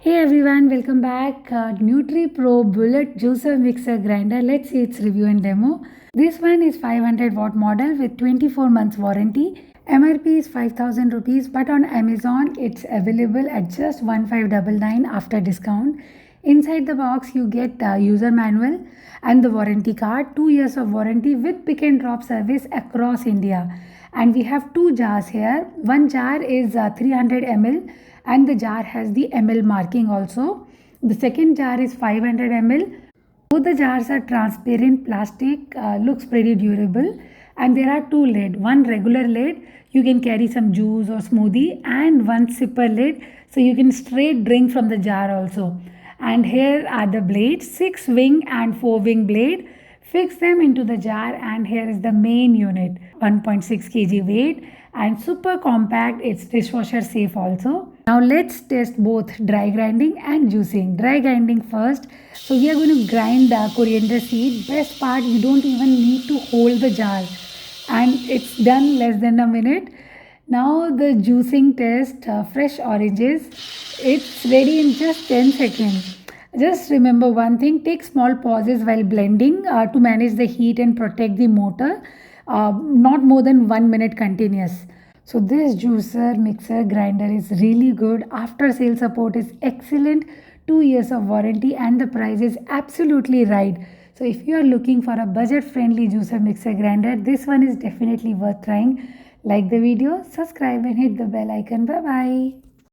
Hey everyone, welcome back. NutriPro Bullet Juicer Mixer Grinder. Let's see its review and demo. This one is 500 watt model with 24 months warranty. MRP is 5000 rupees, but on Amazon it's available at just 1599 after discount. Inside the box you get a user manual and the warranty card, 2 years of warranty with pick and drop service across India. And we have two jars here. One jar is 300 ml and the jar has the ml marking also. The second jar is 500 ml. Both the jars are transparent plastic, looks pretty durable, and there are two lids. One regular lid, you can carry some juice or smoothie, and one sipper lid, so you can straight drink from the jar also. And here are the blades, 6 wing and 4 wing blade. Fix them into the jar, and here is the main unit, 1.6 kg weight and super compact. It's dishwasher safe also. Now let's test both dry grinding and juicing. Dry grinding first. So we are going to grind coriander seed. Best part, you don't even need to hold the jar, and it's done less than a minute. Now the juicing test, fresh oranges. It's ready in just 10 seconds. Just remember one thing, take small pauses while blending to manage the heat and protect the motor. Not more than 1 minute continuous. So this juicer mixer grinder is really good. After sale support is excellent. 2 years of warranty and the price is absolutely right. So if you are looking for a budget friendly juicer mixer grinder, this one is definitely worth trying. Like the video, subscribe and hit the bell icon. Bye bye.